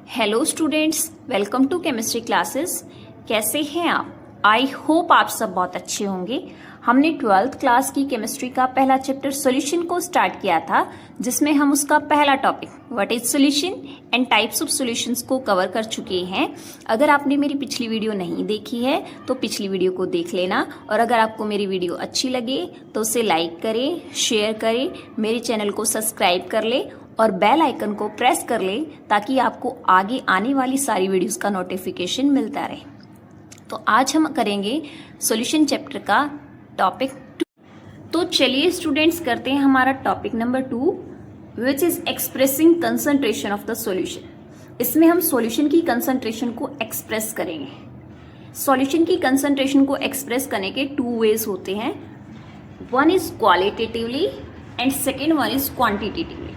Hello students, welcome to chemistry classes. कैसे हैं आप? आई होप आप सब बहुत अच्छे होंगे। हमने 12th क्लास की केमिस्ट्री का पहला चैप्टर सॉल्यूशन को स्टार्ट किया था, जिसमें हम उसका पहला topic what is solution and types of solutions को कवर कर चुके हैं। अगर आपने मेरी पिछली वीडियो नहीं देखी है तो पिछली वीडियो को देख लेना, और अगर आपको मेरी वीडियो अच्छी लगे तो उसे लाइक करें, शेयर करें, मेरे चैनल को सब्सक्राइब कर ले और बेल आइकन को प्रेस कर ले ताकि आपको आगे आने वाली सारी वीडियोस का नोटिफिकेशन मिलता रहे। तो आज हम करेंगे सॉल्यूशन चैप्टर का टॉपिक 2। तो चलिए स्टूडेंट्स करते हैं हमारा topic number 2, which is expressing concentration of the solution. इसमें हम सॉल्यूशन की कंसंट्रेशन को एक्सप्रेस करेंगे। सॉल्यूशन की कंसंट्रेशन को एक्सप्रेस करने के 2 वेज होते हैं। One is qualitatively and second one is quantitatively.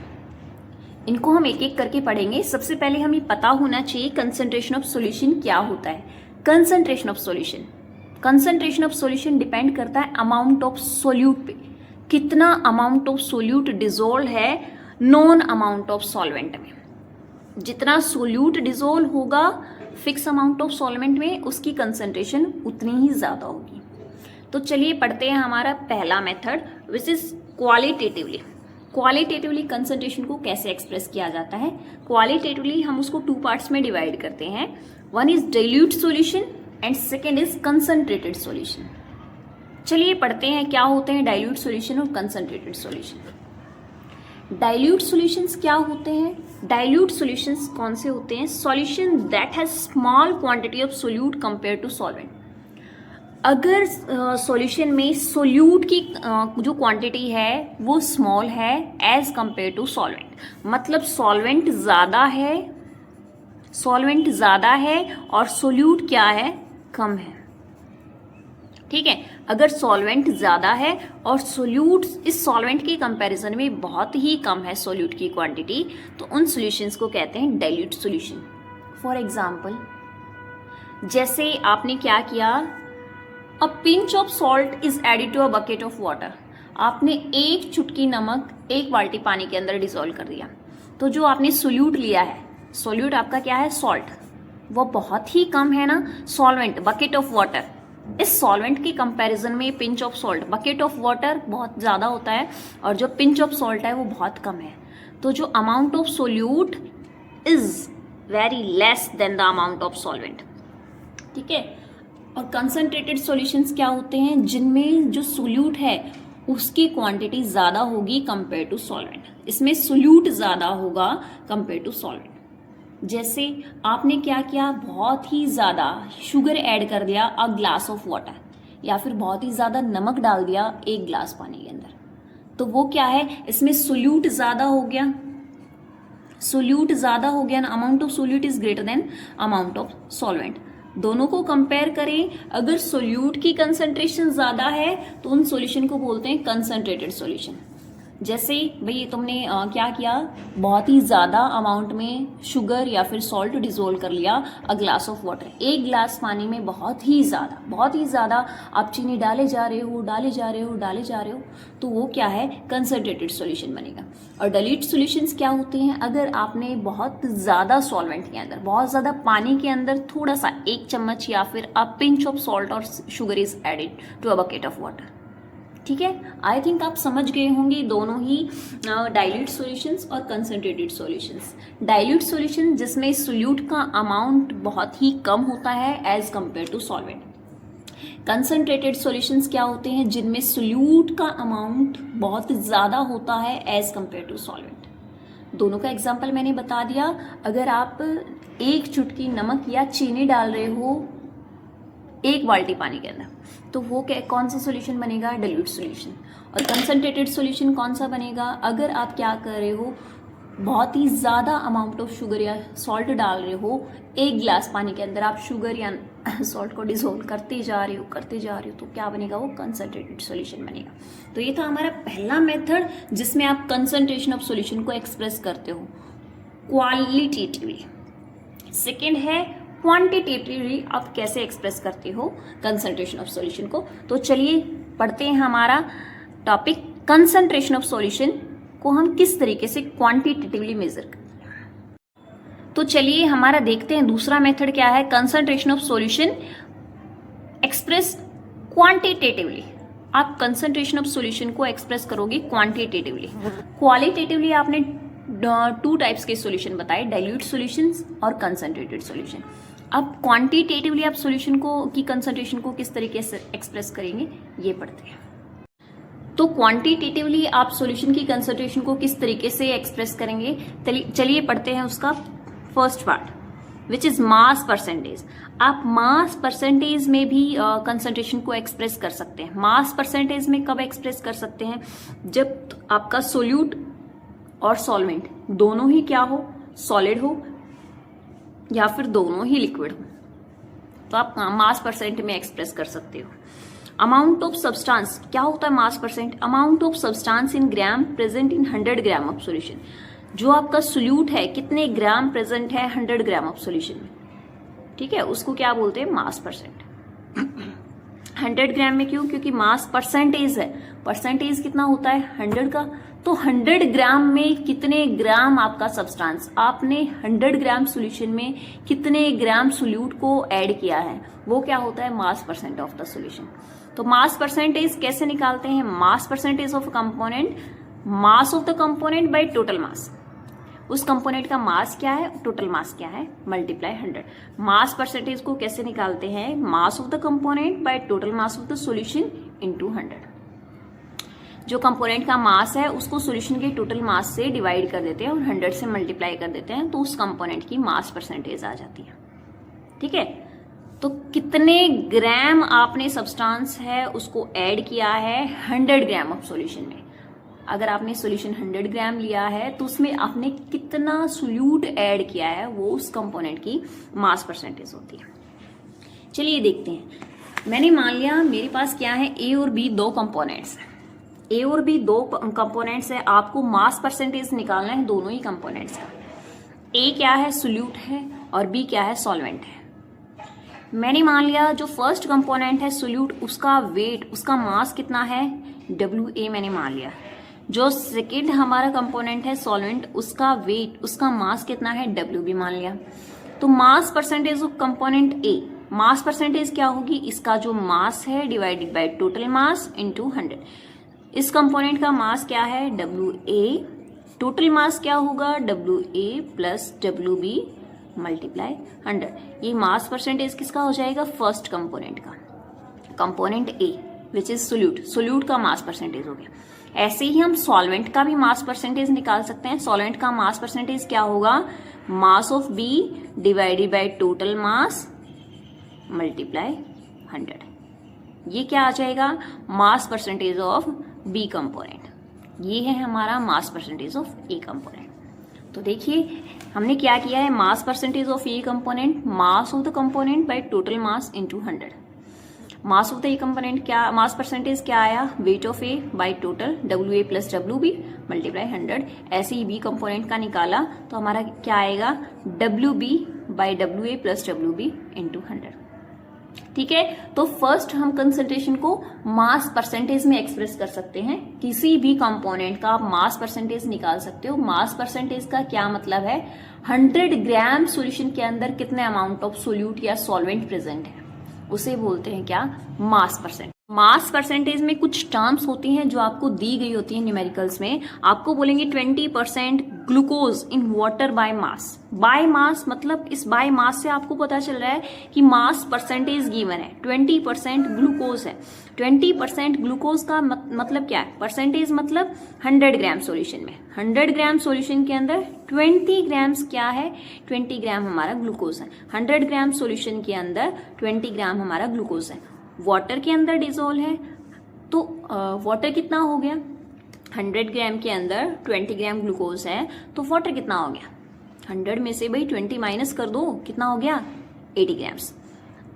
इनको हम एक एक करके पढ़ेंगे। सबसे पहले हमें पता होना चाहिए कंसंट्रेशन ऑफ सॉल्यूशन क्या होता है। कंसंट्रेशन ऑफ सॉल्यूशन डिपेंड करता है अमाउंट ऑफ सोल्यूट पे, कितना अमाउंट ऑफ सोल्यूट डिजोल्व है नॉन अमाउंट ऑफ सॉल्वेंट में। जितना सोल्यूट डिजोल्व होगा फिक्स अमाउंट ऑफ सॉल्वेंट में, उसकी कंसंट्रेशन उतनी ही ज्यादा होगी। तो चलिए पढ़ते हैं हमारा पहला method, which is qualitatively. Qualitatively concentration को कैसे एक्सप्रेस किया जाता है? क्वालिटेटिवली हम उसको 2 पार्ट्स में डिवाइड करते हैं। One is dilute solution and second is concentrated solution. चलिए पढ़ते हैं क्या होते हैं डाइल्यूट सॉल्यूशन और कंसंट्रेटेड सॉल्यूशन। डाइल्यूट सॉल्यूशंस क्या होते हैं? डाइल्यूट सॉल्यूशंस कौन से होते हैं? Solution that has small quantity of solute compare to solvent. अगर सॉल्यूशन में सोल्यूट की जो क्वांटिटी है वो स्मॉल है एज कंपेयर टू सॉल्वेंट, मतलब सॉल्वेंट ज़्यादा है और सोल्यूट क्या है? कम है। ठीक है, अगर सॉल्वेंट ज़्यादा है और सोल्यूट इस सॉल्वेंट के कंपैरिजन में बहुत ही कम है सोल्यूट की क्वांटिटी, तो उन सॉल्यूशंस को कहते हैं डाइल्यूट सॉल्यूशन। फॉर एग्जाम्पल, जैसे आपने क्या किया, A pinch of salt is added to a bucket of water. आपने एक चुटकी नमक एक बाल्टी पानी के अंदर डिसॉल्व कर दिया, तो जो आपने सोल्यूट लिया है, सोल्यूट आपका क्या है? सॉल्ट, वो बहुत ही कम है ना। सॉल्वेंट बकेट ऑफ वाटर, इस सॉल्वेंट के कंपैरिजन में pinch of salt, bucket of water बहुत ज़्यादा होता है और जो पिंच ऑफ सॉल्ट है वो बहुत कम है। तो जो amount of solute is very less than the amount of solvent. ठीक है, और कंसंट्रेटेड सॉल्यूशंस क्या होते हैं? जिनमें जो सोल्यूट है उसकी क्वांटिटी ज़्यादा होगी कंपेयर टू सॉल्वेंट। इसमें सोल्यूट ज़्यादा होगा कंपेयर टू सॉल्वेंट। जैसे आपने क्या किया, बहुत ही ज़्यादा शुगर ऐड कर दिया अ ग्लास ऑफ वाटर, या फिर बहुत ही ज़्यादा नमक डाल दिया 1 ग्लास पानी के अंदर, तो वो क्या है? इसमें सोल्यूट ज़्यादा हो गया ना। Amount of solute is greater than amount of solvent. दोनों को कंपेयर करें, अगर सोल्यूट की कंसंट्रेशन ज़्यादा है तो उन सॉल्यूशन को बोलते हैं कंसंट्रेटेड सॉल्यूशन। जैसे भाई तुमने क्या किया, बहुत ही ज़्यादा अमाउंट में शुगर या फिर सॉल्ट डिसोल्व कर लिया a glass of water, 1 glass पानी में बहुत ही ज़्यादा आप चीनी डाले जा रहे हो, तो वो क्या है? कंसंट्रेटेड सॉल्यूशन बनेगा। और डाइल्यूट सॉल्यूशंस क्या होते हैं? अगर आपने बहुत ज़्यादा सॉल्वेंट के अंदर, बहुत ज़्यादा पानी के अंदर थोड़ा सा 1 चम्मच या फिर अ पिंच ऑफ सॉल्ट और sugar is added to a bucket of water. ठीक है, आई थिंक आप समझ गए होंगे दोनों ही डाइल्यूट सॉल्यूशंस और कंसंट्रेटेड सॉल्यूशंस। डाइल्यूट सॉल्यूशन जिसमें सोल्यूट का अमाउंट बहुत ही कम होता है as compare to solvent. Concentrated solutions क्या होते हैं? जिनमें सोल्यूट का अमाउंट बहुत ज़्यादा होता है एज कंपेयर टू सॉल्वेंट। दोनों का एग्जाम्पल मैंने बता दिया। अगर आप 1 चुटकी नमक या चीनी डाल रहे हो 1 बाल्टी पानी के अंदर, तो वो कौन सा सॉल्यूशन बनेगा? Dilute solution. और कंसंट्रेटेड सॉल्यूशन कौन सा बनेगा? अगर आप क्या कर रहे हो, बहुत ही ज़्यादा अमाउंट ऑफ शुगर या सॉल्ट डाल रहे हो 1 गिलास पानी के अंदर, आप शुगर या सॉल्ट को डिसोल्व करते जा रहे हो, तो क्या बनेगा? वो कंसंट्रेटेड सॉल्यूशन बनेगा। तो ये था हमारा पहला मेथड जिसमें आप कंसंट्रेशन ऑफ सॉल्यूशन को एक्सप्रेस करते हो क्वालिटेटिवली। सेकेंड है क्वांटिटेटिवली, आप कैसे एक्सप्रेस करते हो कंसंट्रेशन ऑफ सॉल्यूशन को। तो चलिए पढ़ते हैं हमारा टॉपिक कंसंट्रेशन ऑफ सॉल्यूशन को हम किस तरीके से क्वांटिटेटिवली मेजर करते हैं। तो चलिए हमारा देखते हैं दूसरा मेथड क्या है, concentration of solution express quantitatively. आप कंसंट्रेशन ऑफ सॉल्यूशन को एक्सप्रेस करोगे क्वांटिटेटिवली। क्वालिटेटिवली आपने 2 टाइप्स के सॉल्यूशन बताए, डाइल्यूट सॉल्यूशंस और कंसंट्रेटेड सॉल्यूशन। अब क्वांटिटेटिवली आप सॉल्यूशन को की कंसंट्रेशन को किस तरीके से एक्सप्रेस करेंगे ये पढ़ते हैं। तो क्वांटिटेटिवली आप सॉल्यूशन की कंसंट्रेशन को किस तरीके से एक्सप्रेस करेंगे, चलिए पढ़ते हैं उसका first part which is mass percentage. आप मास परसेंटेज में भी कंसंट्रेशन को एक्सप्रेस कर सकते हैं। मास परसेंटेज में कब एक्सप्रेस कर सकते हैं, जब आपका सोल्यूट और सॉल्वेंट दोनों ही क्या हो, सॉलिड हो या फिर दोनों ही लिक्विड हो, तो आप मास परसेंट में एक्सप्रेस कर सकते हो। अमाउंट ऑफ सब्सटेंस क्या होता है मास percent, amount of substance in gram present in 100 gram of solution. जो आपका सोल्यूट है कितने ग्राम प्रेजेंट है 100 ग्राम ऑफ सॉल्यूशन में, ठीक है, उसको क्या बोलते हैं, मास परसेंट। 100 ग्राम में क्यों, क्योंकि मास परसेंटेज है, परसेंटेज कितना होता है 100 का, तो 100 ग्राम में कितने ग्राम आपका सब्सटेंस, आपने 100 ग्राम सॉल्यूशन में कितने ग्राम सोल्यूट को ऐड किया है, वो क्या होता है मास परसेंट ऑफ द सॉल्यूशन। तो मास परसेंटेज कैसे निकालते हैं, मास percentage of component, mass of the component by total मास। उस कंपोनेंट का मास क्या है, टोटल मास क्या है, मल्टीप्लाई 100। मास परसेंटेज को कैसे निकालते हैं, मास of the component by total mass of the solution into 100। जो कंपोनेंट का मास है उसको सॉल्यूशन के टोटल मास से डिवाइड कर देते हैं और 100 से मल्टीप्लाई कर देते हैं, तो उस कंपोनेंट की मास परसेंटेज आ जाती है। ठीक है, तो कितने ग्राम आपने सब्सटेंस है उसको ऐड किया है 100 ग्राम ऑफ सॉल्यूशन में। अगर आपने सॉल्यूशन 100 ग्राम लिया है तो उसमें आपने कितना सोल्यूट ऐड किया है, वो उस कंपोनेंट की मास परसेंटेज होती है। चलिए देखते हैं। मैंने मान लिया मेरे पास क्या है, ए और बी 2 कंपोनेंट्स है, ए और बी 2 कंपोनेंट्स है, आपको मास परसेंटेज निकालना है दोनों ही कंपोनेंट्स का। ए क्या है, सोल्यूट है, और बी क्या है, सॉल्वेंट है। मैंने मान लिया जो फर्स्ट कंपोनेंट है सोल्यूट, उसका वेट, उसका मास कितना है, WA मैंने मान लिया। जो सेकेंड हमारा कंपोनेंट है सॉल्वेंट, उसका वेट, उसका मास कितना है, WB मान लिया। तो मास percentage of component A, mass percentage क्या होगी, इसका जो मास है divided by total mass into 100। इस कंपोनेंट का मास क्या है, WA, टोटल मास क्या होगा, WA प्लस WB मल्टीप्लाई 100। ये मास परसेंटेज किसका हो जाएगा, फर्स्ट कंपोनेंट का, component A which is solute, solute का मास परसेंटेज हो गया। ऐसे ही हम सॉल्वेंट का भी मास परसेंटेज निकाल सकते हैं। सॉल्वेंट का मास परसेंटेज क्या होगा, mass of B divided by total mass multiply 100। ये क्या आ जाएगा, mass percentage of B component. ये है हमारा mass percentage of A component. तो देखिए हमने क्या किया है, mass percentage of A component, mass of the component by total mass into 100। Mass of the A component क्या, मास परसेंटेज क्या आया, weight of A by total, WA plus WB multiply 100। ऐसे ही बी कंपोनेंट का निकाला तो हमारा क्या आएगा, WB by WA plus WB into 100। ठीक है, तो फर्स्ट हम कंसंट्रेशन को मास परसेंटेज में एक्सप्रेस कर सकते हैं। किसी भी कंपोनेंट का आप मास परसेंटेज निकाल सकते हो। मास परसेंटेज का क्या मतलब है, 100 ग्राम सॉल्यूशन के अंदर कितने अमाउंट ऑफ सोल्यूट या सॉल्वेंट प्रेजेंट है, उसे बोलते हैं क्या, मास परसेंट। मास परसेंटेज में कुछ टर्म्स होती हैं जो आपको दी गई होती है न्यूमेरिकल्स में। आपको बोलेंगे 20% glucose in water by mass. By mass मतलब इस बाय मास से आपको पता चल रहा है कि मास परसेंटेज गिवन है, 20% ग्लूकोज है। 20% ग्लूकोज का मतलब क्या है, परसेंटेज मतलब 100 ग्राम सॉल्यूशन में, 100 ग्राम सॉल्यूशन के अंदर 20 ग्राम्स क्या है, 20 ग्राम हमारा ग्लूकोज है। 100 ग्राम सॉल्यूशन के अंदर 20 ग्राम हमारा ग्लूकोज है। वाटर के अंदर डिजोल्व है, तो वाटर कितना हो गया, 100 ग्राम के अंदर 20 ग्राम ग्लूकोज है, तो वाटर कितना हो गया, 100 में से भाई 20 माइनस कर दो, कितना हो गया, 80 ग्राम्स।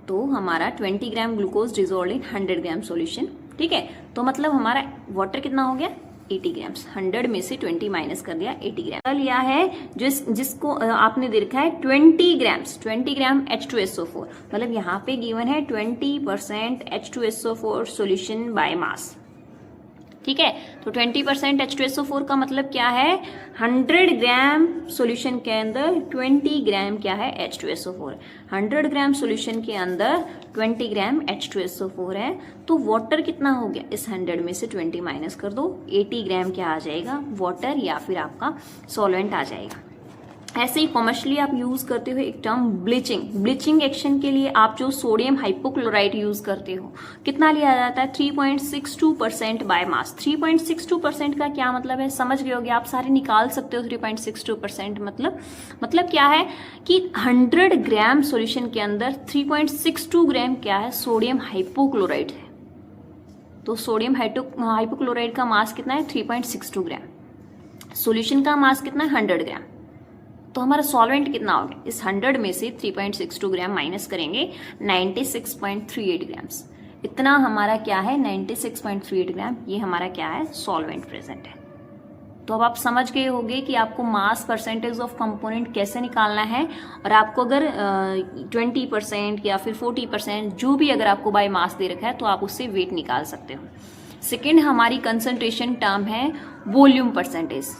तो हमारा 20 gram glucose dissolve in 100 gram solution. ठीक है, तो मतलब हमारा वाटर कितना हो गया, 80 ग्राम्स। 100 में से 20 माइनस कर दिया, 80 ग्राम लिया है। जिसको आपने दे रखा है 20 ग्राम्स, 20 ग्राम H2SO4, मतलब यहाँ पे गिवन है 20% H2SO4 सॉल्यूशन बाय मास। ठीक है। तो 20% H2SO4 का मतलब क्या है, 100 ग्राम सॉल्यूशन के अंदर 20 ग्राम क्या है, H2SO4। 100 ग्राम सॉल्यूशन के अंदर 20 ग्राम H2SO4 है। तो वाटर कितना हो गया, इस 100 में से 20 माइनस कर दो, 80 ग्राम क्या आ जाएगा, वाटर या फिर आपका सॉल्वेंट आ जाएगा। ऐसे ही कॉमर्शियली आप यूज करते हो एक टर्म ब्लीचिंग। ब्लीचिंग एक्शन के लिए आप जो सोडियम हाइपोक्लोराइड यूज करते हो, कितना लिया जाता है, 3.62% बाय मास। 3.62% का क्या मतलब है, समझ गए होगे आप, सारे निकाल सकते हो। 3.62% मतलब क्या है कि 100 ग्राम सॉल्यूशन के अंदर 3.62 ग्राम क्या है, सोडियम हाइपोक्लोराइड है। तो सोडियम हाइपोक्लोराइड का मास कितना है, 3.62 ग्राम। सॉल्यूशन का मास कितना है, 100 ग्राम। तो हमारा सॉल्वेंट कितना हो गया, इस 100 में से 3.62 ग्राम माइनस करेंगे, 96.38 ग्राम्स। इतना हमारा क्या है, 96.38 ग्राम, ये हमारा क्या है, सॉल्वेंट प्रेजेंट है। तो अब आप समझ गए होंगे कि आपको मास परसेंटेज ऑफ कंपोनेंट कैसे निकालना है। और आपको अगर 20% या फिर 40% जो भी अगर आपको बाय मास दे रखा है तो आप उससे वेट निकाल सकते हो। सेकेंड हमारी कंसंट्रेशन टर्म है वॉल्यूम परसेंटेज।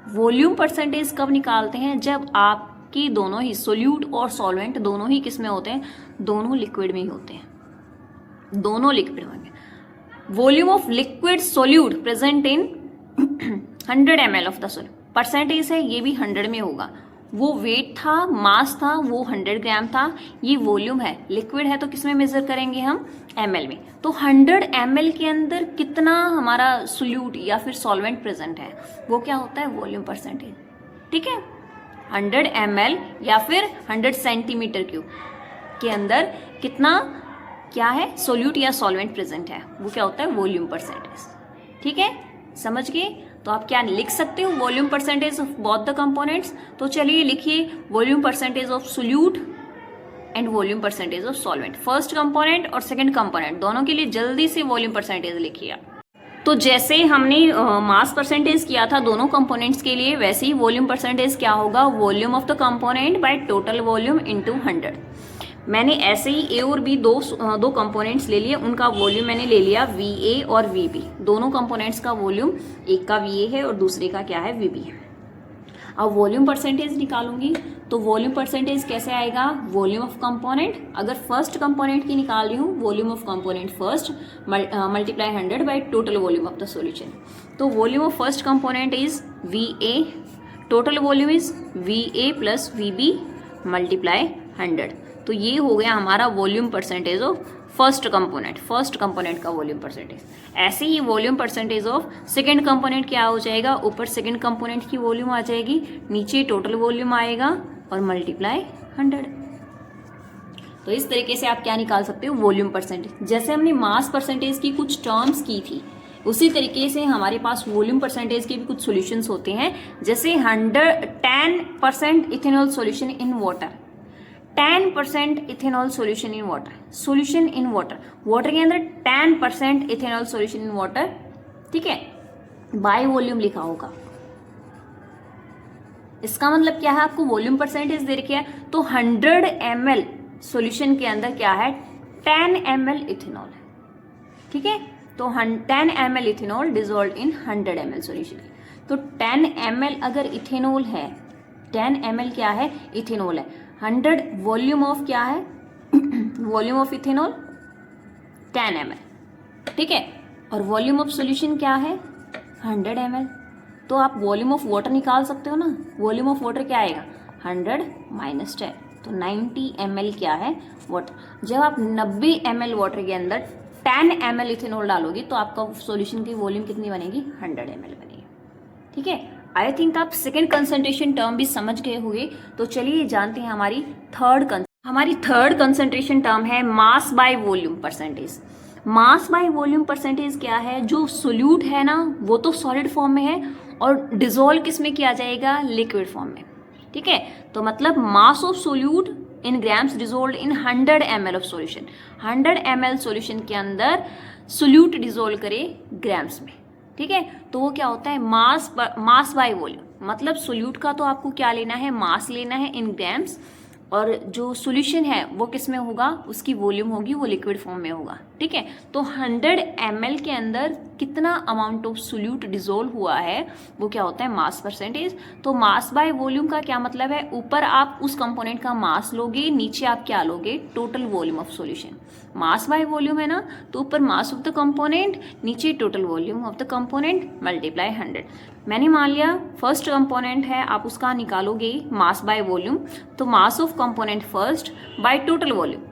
वॉल्यूम परसेंटेज कब निकालते हैं, जब आपकी दोनों ही सोल्यूट और सॉल्वेंट दोनों ही किस में होते हैं, दोनों लिक्विड में ही होते हैं, दोनों लिक्विड होंगे। Volume of liquid solute present in 100 ml of the solute. Percentage है ये भी 100 में होगा। वो वेट था, मास था, वो 100 ग्राम था। ये वॉल्यूम है, लिक्विड है तो किस में मेजर करेंगे हम, ml में। तो 100 ml के अंदर कितना हमारा सोल्यूट या फिर सॉल्वेंट प्रेजेंट है, वो क्या होता है, वॉल्यूम परसेंटेज। ठीक है, 100 ml या फिर 100 सेंटीमीटर क्यूब के अंदर कितना क्या है, सोल्यूट या सॉल्वेंट प्रेजेंट है, वो क्या होता है, वॉल्यूम परसेंटेज। ठीक है, समझ गए। तो आप क्या लिख सकते हो, volume percentage of both the components. तो चलिए लिखिए, volume percentage of solute and volume percentage of solvent. First component और सेकंड कंपोनेंट दोनों के लिए जल्दी से वॉल्यूम परसेंटेज लिखिए। तो जैसे हमने मास परसेंटेज किया था दोनों कंपोनेंट्स के लिए, वैसे ही वॉल्यूम परसेंटेज क्या होगा, volume of the component by total volume into 100। मैंने ऐसे ही ए और बी दो कंपोनेंट्स ले लिए, उनका वॉल्यूम मैंने ले लिया VA और VB। दोनों कंपोनेंट्स का वॉल्यूम, एक का VA है और दूसरे का क्या है, VB है। अब वॉल्यूम परसेंटेज निकालूंगी, तो वॉल्यूम परसेंटेज कैसे आएगा, वॉल्यूम ऑफ कंपोनेंट, अगर फर्स्ट कंपोनेंट की निकाल रही हूँ, volume of component first multiply 100 by total volume of the solution. तो volume of first component is VA, total volume is VA plus VB multiply 100। तो ये हो गया हमारा volume percentage of first component का वॉल्यूम परसेंटेज। ऐसे ही volume percentage of second component क्या हो जाएगा, ऊपर सेकंड कंपोनेंट की वॉल्यूम आ जाएगी, नीचे टोटल वॉल्यूम आएगा और मल्टीप्लाई 100। तो इस तरीके से आप क्या निकाल सकते हो, वॉल्यूम परसेंटेज। जैसे हमने मास परसेंटेज की कुछ टर्म्स की थी, उसी तरीके से हमारे पास वॉल्यूम परसेंटेज के भी कुछ सॉल्यूशंस होते हैं। जैसे 10% ethanol solution in water, 10% ethanol solution in water, solution in water, water के अंदर 10% इथेनॉल सॉल्यूशन इन वाटर। ठीक है, बाय वॉल्यूम लिखा होगा। इसका मतलब क्या है, आपको वॉल्यूम परसेंटेज दे रखी है, तो 100 ml सॉल्यूशन के अंदर क्या है, 10 ml इथेनॉल है। ठीक है, तो 10 ml ethanol dissolve in 100 ml solution. तो 10 ml अगर इथेनॉल है, 10 ml क्या है, इथेनॉल है। 100 वॉल्यूम ऑफ क्या है, वॉल्यूम ऑफ इथेनॉल 10 ml। ठीक है, और वॉल्यूम ऑफ सॉल्यूशन क्या है, 100 ml। तो आप वॉल्यूम ऑफ वाटर निकाल सकते हो ना, वॉल्यूम ऑफ वाटर क्या आएगा, 100 माइनस 10, तो 90 ml क्या है, वाटर। जब आप 90 ml वाटर के अंदर 10 ml इथेनॉल डालोगे तो आपका सॉल्यूशन की वॉल्यूम कितनी बनेगी, 100 ml बनेगी। ठीक है, आई थिंक आप सेकेंड कंसंट्रेशन टर्म भी समझ गए होंगे। तो चलिए जानते हैं हमारी थर्ड कंसंट्रेशन टर्म है mass by volume percentage. Mass by volume percentage क्या है, जो सोल्यूट है ना वो तो सॉलिड फॉर्म में है और डिजोल्व किस में किया जाएगा, लिक्विड फॉर्म में। ठीक है, तो मतलब मास of solute in grams dissolve in 100 ml of solution. 100 ml solution के अंदर सोल्यूट डिजोल्व करे ग्राम्स में। ठीक है, तो वो क्या होता है, मास बाय वॉल्यूम। मतलब सोल्यूट का तो आपको क्या लेना है, मास लेना है इन ग्राम्स, और जो सॉल्यूशन है वो किस में होगा, उसकी वॉल्यूम होगी वो लिक्विड फॉर्म में होगा। ठीक है, तो 100 ml के अंदर कितना अमाउंट ऑफ सोल्यूट डिसोल्व हुआ है वो क्या होता है, मास परसेंटेज। तो मास बाय वॉल्यूम का क्या मतलब है, ऊपर आप उस कंपोनेंट का मास लोगे, नीचे आप क्या लोगे, total volume of solution. Mass by volume है ना, तो ऊपर मास ऑफ द कंपोनेंट, नीचे total volume of the component multiply 100। मैंने मान लिया फर्स्ट कंपोनेंट है, आप उसका निकालोगे मास बाय वॉल्यूम, तो mass of component first by total volume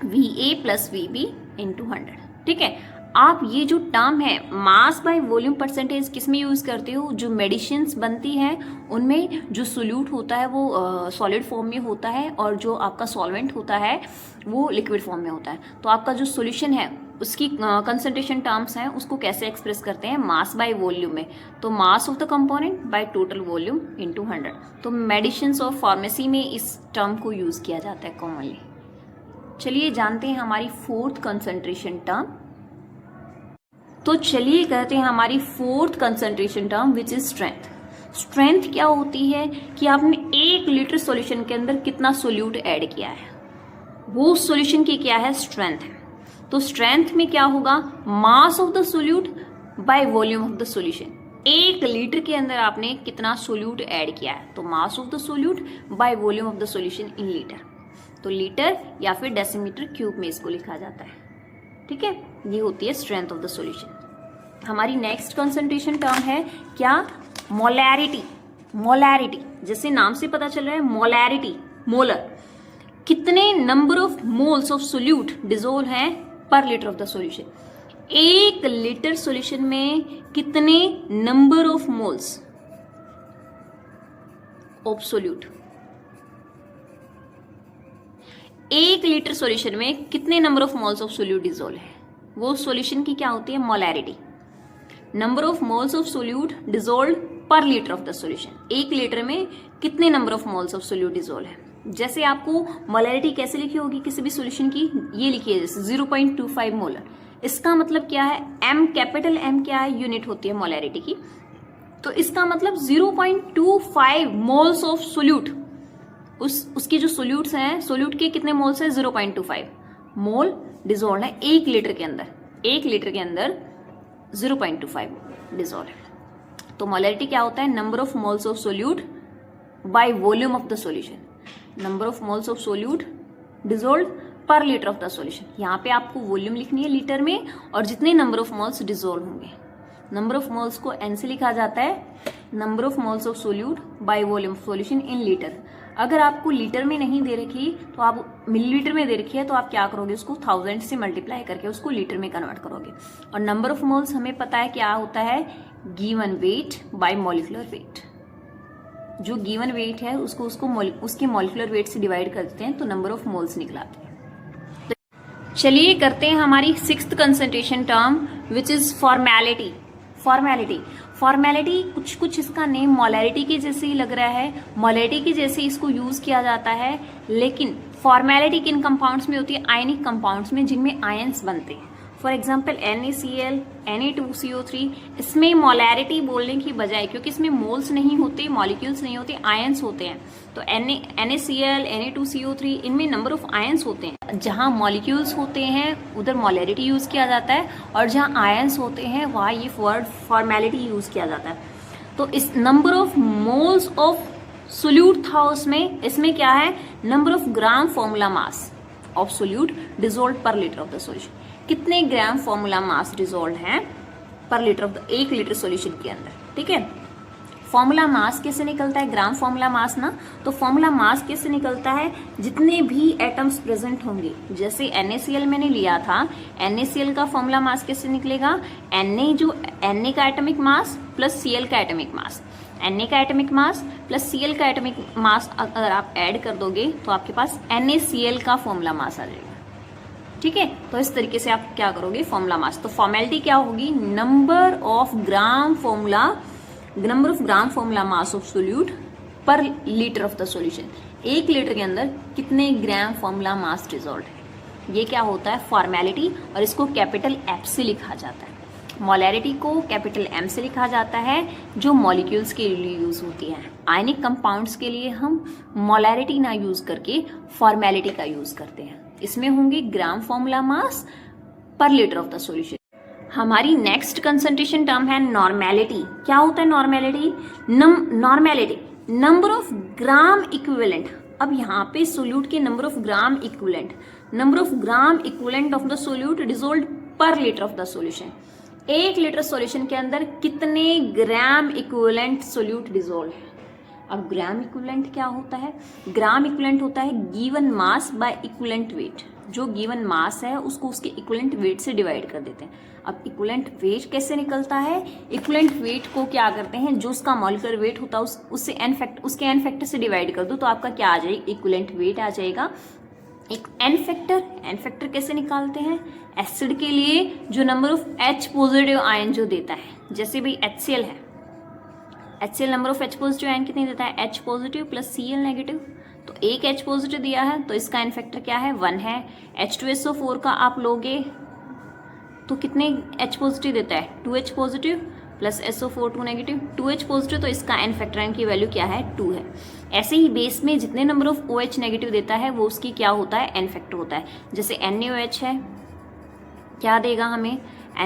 VA plus VB into 100। ठीक है, आप ये जो टर्म है मास बाय वॉल्यूम परसेंटेज किस में यूज करते हो, जो मेडिसिन्स बनती हैं उनमें जो सोल्यूट होता है वो सॉलिड फॉर्म में होता है और जो आपका सॉल्वेंट होता है वो लिक्विड फॉर्म में होता है। तो आपका जो सॉल्यूशन है उसकी कंसंट्रेशन टर्म्स हैं उसको कैसे एक्सप्रेस करते हैं, मास बाय वॉल्यूम में। तो मास of the component by total volume into 100। तो मेडिसिन्स और फार्मेसी में इस टर्म को यूज किया जाता है कॉमनली। चलिए जानते हैं हमारी फोर्थ कंसंट्रेशन टर्म। तो चलिए कहते हैं हमारी fourth concentration term which is strength. Strength क्या होती है कि आपने 1 लीटर सॉल्यूशन के अंदर कितना सोल्यूट ऐड किया है, वो सॉल्यूशन की क्या है, स्ट्रेंथ है। तो स्ट्रेंथ में क्या होगा, mass of the solute by volume of the solution. 1 litre के अंदर आपने कितना सोल्यूट ऐड किया है, तो मास of the solute by volume of the solution in litre. तो लीटर या फिर डेसीमीटर क्यूब में इसको लिखा जाता है। ठीक है, ये होती है स्ट्रेंथ ऑफ द सॉल्यूशन। हमारी नेक्स्ट कंसंट्रेशन टर्म है क्या, मोलैरिटी। मोलैरिटी जैसे नाम से पता चल रहा है, मोलैरिटी, मोलर, कितने number of moles of solute dissolve हैं per litre of the solution. 1 litre solution में कितने number of moles of solute, 1 litre solution में कितने number of moles of solute dissolve है, वो सॉल्यूशन की क्या होती है, molarity. Number of moles of solute dissolve per litre of the solution. 1 litre में कितने number of moles of solute dissolve है। जैसे आपको मोलैरिटी कैसे लिखी होगी किसी भी सॉल्यूशन की, ये लिखी है जैसे 0.25 मोलर। इसका मतलब क्या है, M, कैपिटल M क्या है, यूनिट होती है मोलैरिटी की। तो इसका मतलब 0.25 मोल्स ऑफ सोल्यूट, उसके जो सोल्यूट्स हैं, सोल्यूट के कितने मोल्स हैं, 0.25 मोल डिसोल्व है 1 लीटर के अंदर। 1 लीटर के अंदर 0.25 डिसोल्व है। तो मोलैरिटी क्या होता है, number of moles of solute by volume of the solution. Number of moles of solute dissolve per litre of the solution. यहाँ पे आपको वॉल्यूम लिखनी है लीटर में और जितने नंबर ऑफ मोल्स डिसोल्व होंगे। नंबर ऑफ मोल्स को N से लिखा जाता है, number of moles of solute by volume of solution in litre. अगर आपको लीटर में नहीं दे रखी तो आप मिलीलीटर में दे रखी है तो आप क्या करोगे, उसको 1000 से मल्टीप्लाई करके उसको लीटर में कन्वर्ट करोगे। और नंबर ऑफ मोल्स हमें पता है क्या होता है, given weight by molecular weight. जो गिवन वेट है उसको उसके मॉलिक्यूलर वेट से डिवाइड करते हैं तो नंबर ऑफ मोल्स निकलाते हैं। तो चलिए करते हैं हमारी 6th concentration term which is formality. Formality कुछ इसका नेम मोलैरिटी के जैसे ही लग रहा है, मोलैरिटी के जैसे इसको यूज किया जाता है, लेकिन फॉर्मेलिटी किन कंपाउंड्स में होती है, आयनिक कंपाउंड्स में जिनमें आयंस बनते हैं। फॉर एग्जाम्पल NaCl, Na2CO3, इसमें मोलैरिटी बोलने की बजाय, क्योंकि इसमें मोल्स नहीं होते, मॉलिक्यूल्स नहीं होते, आयंस होते हैं, तो NaCl, Na2CO3 इनमें नंबर ऑफ आयंस होते हैं। जहां मॉलिक्यूल्स होते हैं उधर मोलैरिटी यूज किया जाता है और जहां आयंस होते हैं वहां ये वर्ड फॉर्मेलिटी यूज किया जाता है। तो इस number of moles of solute था उसमें, इसमें क्या है, number of gram formula mass of solute dissolve per litre of the solution. कितने ग्राम फॉर्मूला मास डिसोल्व है पर litre of the 1 litre solution के अंदर। ठीक है, फॉर्मूला मास कैसे निकलता है, ग्राम फॉर्मूला मास ना, तो फॉर्मूला मास कैसे निकलता है, जितने भी एटम्स प्रेजेंट होंगे। जैसे NaCl मैंने लिया था, NaCl का फॉर्मूला मास कैसे निकलेगा, Na का एटॉमिक मास प्लस Cl का एटॉमिक मास, Na का एटॉमिक मास प्लस Cl का एटॉमिक मास अगर आप ऐड कर दोगे तो आपके पास NaCl का फॉर्मूला मास आ जाएगा। ठीक है, तो इस तरीके से आप क्या करोगे, फॉर्मूला मास। तो फॉर्मेलिटी क्या होगी, number of gram formula mass of solute per litre of the solution. 1 litre के अंदर कितने ग्राम फॉर्मूला मास डिसोल्व है, ये क्या होता है, फॉर्मेलिटी, और इसको कैपिटल F से लिखा जाता है। मोलैरिटी को कैपिटल M से लिखा जाता है, जो मॉलिक्यूल्स के लिए यूज होती है। आयनिक कंपाउंड्स के लिए हम मोलैरिटी ना यूज करके फॉर्मेलिटी का यूज करते हैं। इसमें होंगे ग्राम formula mass per litre of the solution. हमारी नेक्स्ट कंसंट्रेशन टर्म है नॉर्मेलिटी। क्या होता है normality? Normality number of gram equivalent. अब यहाँ पे सोल्यूट के number of gram equivalent of the solute dissolved per litre of the solution. 1 litre solution के अंदर कितने ग्राम इक्विवेलेंट सोल्यूट डिसॉल्व है। अब ग्राम इक्विवेलेंट क्या होता है? ग्राम इक्विवेलेंट होता है given mass by equivalent weight. जो गिवन मास है उसको उसके इक्विवेलेंट वेट से डिवाइड कर देते हैं। अब इक्विवेलेंट वेट कैसे निकलता है? इक्विवेलेंट वेट को क्या करते हैं, जो उसका मॉलिक्यूलर वेट होता है उससे उसके एन फैक्टर से डिवाइड कर दो तो आपका क्या आ जाएगा? इक्विवेलेंट वेट आ जाएगा। एक एन फैक्टर कैसे निकालते हैं? एसिड के लिए जो number of H positive ion जो देता है, जैसे भाई HCl है, HCl number of H positive ion कितनी देता है? H positive plus Cl negative. तो एक H पॉजिटिव दिया है तो इसका एन फैक्टर क्या है? 1 है। H2SO4 का आप लोगे तो कितने H पॉजिटिव देता है? 2H positive plus SO4 2 negative. 2H positive तो इसका एन फैक्टर की वैल्यू क्या है? 2 है। ऐसे ही बेस में जितने नंबर ऑफ OH नेगेटिव देता है वो उसकी क्या होता है? एन फैक्टर होता है। जैसे NaOH है, क्या देगा हमें?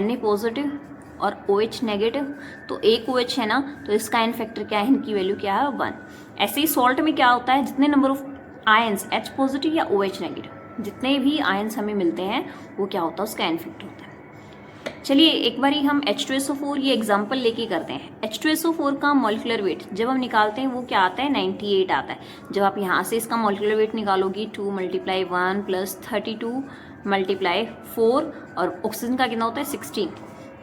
Na पॉजिटिव और OH नेगेटिव, तो एक OH है ना, तो इसका एन फैक्टर क्या है? इनकी वैल्यू क्या है? 1। ऐसे ही सॉल्ट में क्या होता है? जितने number of ions H positive या OH नेगेटिव जितने भी आयंस हमें मिलते हैं वो क्या होता है? उसका एन फैक्टर होता है। चलिए एक बारी हम H2SO4 ये एग्जाम्पल लेके करते हैं। H2SO4 का मॉलिक्यूलर वेट जब हम निकालते हैं वो क्या आता है? 98 आता है। जब आप यहाँ से इसका मॉलिक्यूलर वेट निकालोगी 2 × 1 + 32 × 4 और ऑक्सीजन का कितना होता है? 16।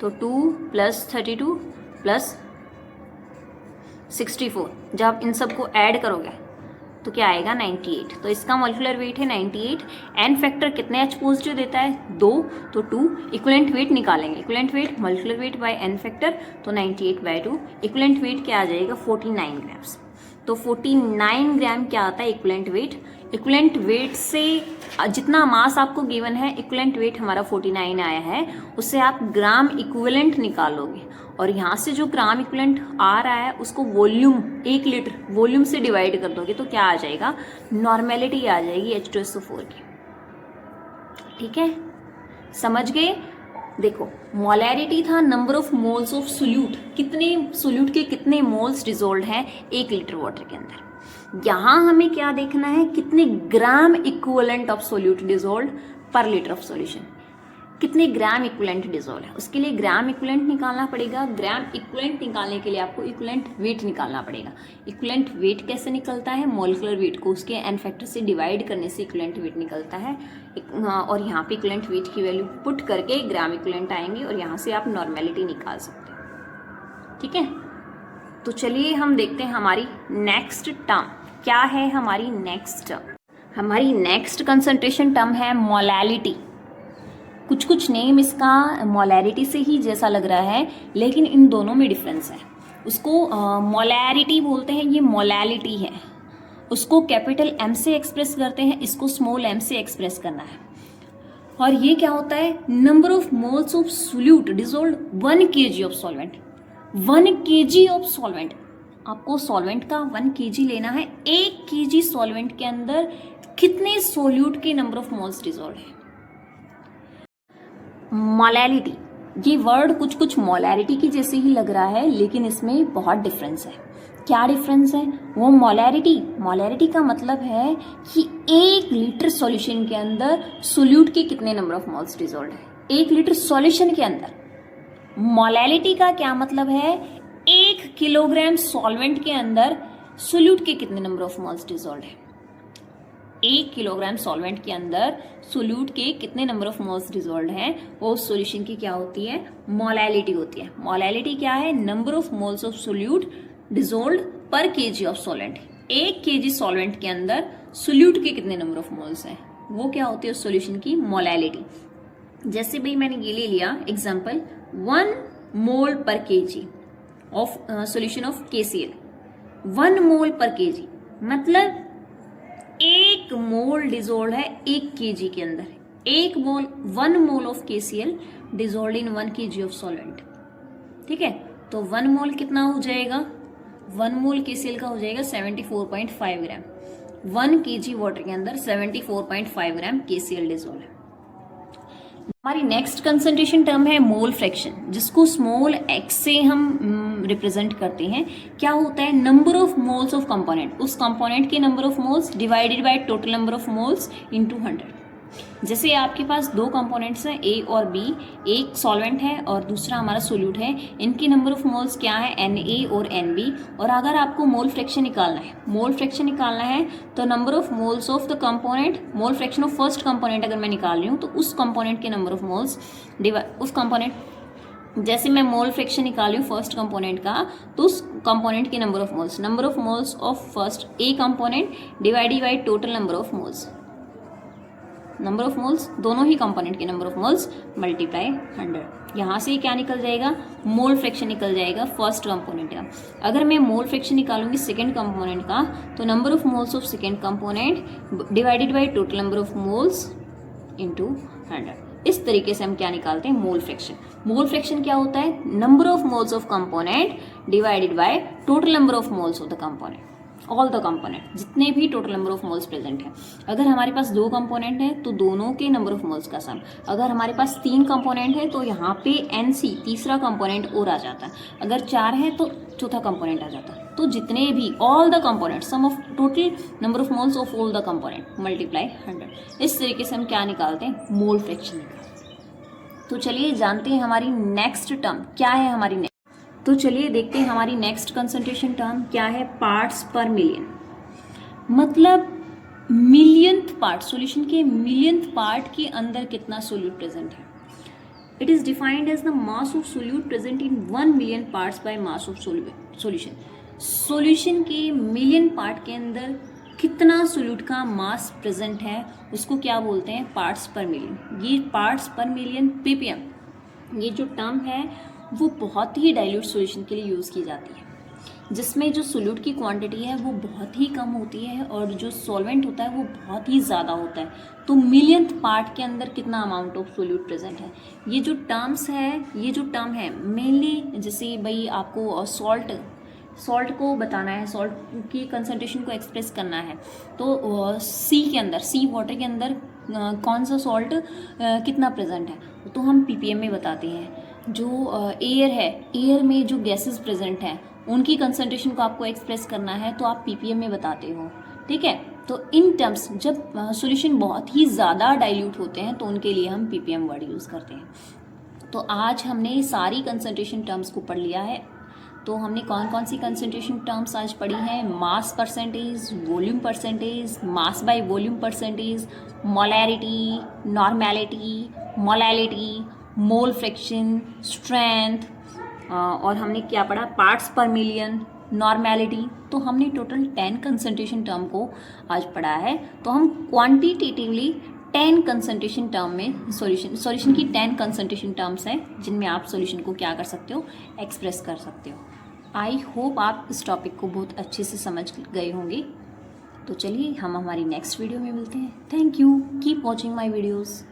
तो 2 + 32 + 64, जब आप इन सब को ऐड करोगे तो क्या आएगा? 98। तो इसका मॉलिक्यूलर वेट है 98। एन फैक्टर कितने H पॉजिटिव देता है? 2, तो 2। इक्विवेलेंट वेट निकालेंगे, equivalent weight molecular weight by n factor, तो 98/2। इक्विवेलेंट वेट क्या आ जाएगा? 49 ग्राम्स। तो 49 ग्राम क्या आता है? Equivalent weight. इक्विवेलेंट वेट से जितना मास आपको गिवन है, इक्विवेलेंट वेट हमारा 49 आया है, उससे आप ग्राम इक्विवेलेंट निकालोगे और यहाँ से जो ग्राम इक्विवेलेंट आ रहा है उसको वॉल्यूम 1 लीटर वॉल्यूम से डिवाइड कर दोगे तो क्या आ जाएगा? नॉर्मेलिटी आ जाएगी H2SO4 की। ठीक है, समझ गए? देखो मोलैरिटी था number of moles of solute, कितने सोल्यूट के कितने मोल्स डिसॉल्व्ड हैं 1 लीटर वाटर के अंदर। यहाँ हमें क्या देखना है? कितने ग्राम equivalent of solute dissolved per litre of solution, कितने ग्राम इक्विवेलेंट डिसॉल्व है, उसके लिए ग्राम इक्विवेलेंट निकालना पड़ेगा। ग्राम इक्विवेलेंट निकालने के लिए आपको इक्विवेलेंट वेट निकालना पड़ेगा। इक्विवेलेंट वेट कैसे निकलता है? मॉलिक्यूलर वेट को उसके एन फैक्टर से डिवाइड करने से इक्विवेलेंट वेट निकलता है। और यहाँ पे इक्विवेलेंट वेट की वैल्यू पुट करके ग्राम इक्विवेलेंट आएंगे और यहाँ से आप नॉर्मेलिटी निकाल सकते हो। ठीक है, तो चलिए हम देखते हैं हमारी नेक्स्ट टर्म क्या है। हमारी नेक्स्ट कंसंट्रेशन टर्म है मोलैलिटी। कुछ नेम इसका मोलैरिटी से ही जैसा लग रहा है लेकिन इन दोनों में डिफरेंस है। उसको मोलैरिटी बोलते हैं, ये मोलैलिटी है। उसको कैपिटल M से एक्सप्रेस करते हैं, इसको स्मॉल m से एक्सप्रेस करना है। और ये क्या होता है? Number of moles of solute dissolved 1 kg of solvent. 1 kg of solvent, आपको सॉल्वेंट का 1 kg लेना है। 1 kg सॉल्वेंट के अंदर कितने सोल्यूट के नंबर ऑफ मोल्स डिसॉल्व्ड है? मोलैलिटी, ये वर्ड कुछ मोलैरिटी की जैसे ही लग रहा है लेकिन इसमें बहुत डिफरेंस है। क्या डिफरेंस है? वो मोलैरिटी का मतलब है कि 1 लीटर सॉल्यूशन के अंदर सोल्यूट के कितने नंबर ऑफ मोल्स डिसॉल्व्ड है 1 लीटर सॉल्यूशन के अंदर। मोलैलिटी का क्या मतलब है? 1 किलोग्राम सॉल्वेंट के अंदर सोल्यूट के कितने नंबर ऑफ मोल्स डिसॉल्व्ड है। 1 किलोग्राम सॉल्वेंट के अंदर सोल्यूट के कितने नंबर ऑफ मोल्स डिसॉल्व्ड हैं, वो सॉल्यूशन की क्या होती है? मोलैलिटी होती है। मोलैलिटी क्या है? Number of moles of solute dissolved per KG of solvent. 1 kg solvent के अंदर सोल्यूट के कितने नंबर ऑफ मोल्स हैं, वो क्या होती है? सॉल्यूशन की मोलैलिटी। जैसे भाई मैंने ये ले लिया एग्जांपल 1 मोल पर KG of solution of KCl। 1 मोल पर kg मतलब 1 मोल डिसॉल्व है 1 kg के अंदर। 1 mole of KCl dissolve in 1 kg of solvent. ठीक है, तो 1 मोल कितना हो जाएगा, 1 मोल KCl का हो जाएगा 74.5 ग्राम। 1 kg वाटर के अंदर 74.5 ग्राम KCl डिजोल्व है। हमारी नेक्स्ट कंसंट्रेशन टर्म है मोल फ्रैक्शन, जिसको स्मॉल x से हम रिप्रेजेंट करते हैं। क्या होता है, number of moles of component, उस कंपोनेंट के number of moles divided by total number of moles into 100। जैसे आपके पास दो कंपोनेंट्स हैं A और B, एक सॉल्वेंट है और दूसरा हमारा सोल्यूट है, इनकी नंबर ऑफ मोल्स क्या है Na और Nb। और अगर आपको मोल फ्रैक्शन निकालना है, मोल फ्रैक्शन निकालना है तो number of moles of the component, mole fraction of first component अगर मैं निकाल रही हूँ तो उस कंपोनेंट के नंबर ऑफ मोल्स उस कंपोनेंट, जैसे मैं मोल फ्रैक्शन निकाली हूँ फर्स्ट कंपोनेंट का, तो उस कंपोनेंट के number of moles of first A component divided by total number of moles, number of moles दोनों ही कंपोनेंट के नंबर ऑफ मोल्स मल्टीप्लाई 100। यहाँ से क्या निकल जाएगा, मोल फ्रैक्शन निकल जाएगा फर्स्ट कंपोनेंट का। अगर मैं मोल फ्रैक्शन निकालूंगी सेकंड कंपोनेंट का, तो number of moles of second component divided by total number of moles into 100। इस तरीके से हम क्या निकालते हैं, मोल फ्रैक्शन। मोल फ्रैक्शन क्या होता है, number of moles of component divided by total number of moles of the component, all the component, जितने भी total number of moles present है। अगर हमारे पास दो कंपोनेंट है तो दोनों के नंबर ऑफ मोल्स का सम। अगर हमारे पास 3 कंपोनेंट है तो यहाँ पे NC तीसरा कंपोनेंट और आ जाता है। अगर 4 है तो चौथा कंपोनेंट आ जाता है। तो जितने भी all the component, sum of total number of moles of all the component multiply 100। इस तरीके से हम क्या निकालते हैं, मोल फ्रैक्शन निकालते। तो चलिए जानते हैं हमारी नेक्स्ट टर्म क्या है। तो चलिए देखते हैं हमारी नेक्स्ट कंसंट्रेशन टर्म क्या है, पार्ट्स पर मिलियन। मतलब मिलियंथ पार्ट, सॉल्यूशन के मिलियंथ पार्ट के अंदर कितना सोल्यूट प्रेजेंट है। It is defined as the mass of solute present in 1 million parts by mass of solution. Solution के मिलियन पार्ट के अंदर कितना सोल्यूट का मास प्रेजेंट है, उसको क्या बोलते हैं, पार्ट्स पर मिलियन। ये पार्ट्स पर मिलियन ppm, ये जो टर्म है वो बहुत ही डाइल्यूट सॉल्यूशन के लिए यूज़ की जाती है, जिसमें जो सोल्यूट की क्वांटिटी है वो बहुत ही कम होती है और जो सॉल्वेंट होता है वो बहुत ही ज़्यादा होता है। तो मिलियंथ पार्ट के अंदर कितना अमाउंट ऑफ सोल्यूट प्रेजेंट है। ये जो टर्म है मेनली, जैसे भाई आपको सॉल्ट को बताना है, सॉल्ट की कंसंट्रेशन को एक्सप्रेस करना है, तो सी वाटर के अंदर कौन सा सॉल्ट कितना प्रेजेंट है तो हम ppm में बताते हैं। जो एयर है, एयर में जो गैसेस प्रेजेंट हैं उनकी कंसंट्रेशन को आपको एक्सप्रेस करना है तो आप ppm में बताते हो। ठीक है, तो इन टर्म्स जब सॉल्यूशन बहुत ही ज़्यादा डाइल्यूट होते हैं तो उनके लिए हम ppm वर्ड यूज़ करते हैं। तो आज हमने सारी कंसंट्रेशन टर्म्स को पढ़ लिया है। तो हमने कौन कौन सी कंसंट्रेशन टर्म्स आज पढ़ी हैं, mass percentage, volume percentage, mass by volume percentage, molarity, normality, molality, mole fraction, strength, और हमने क्या पढ़ा, पार्ट्स पर मिलियन, नॉर्मेलिटी। तो हमने टोटल 10 कंसंट्रेशन टर्म को आज पढ़ा है। तो हम क्वांटिटेटिवली 10 कंसंट्रेशन टर्म में सॉल्यूशन की 10 कंसंट्रेशन टर्म्स हैं जिनमें आप सॉल्यूशन को क्या कर सकते हो, एक्सप्रेस कर सकते हो। आई होप आप इस टॉपिक को बहुत अच्छे से समझ गए होंगे। तो चलिए हम हमारी नेक्स्ट वीडियो में मिलते हैं। Thank you, keep watching my videos.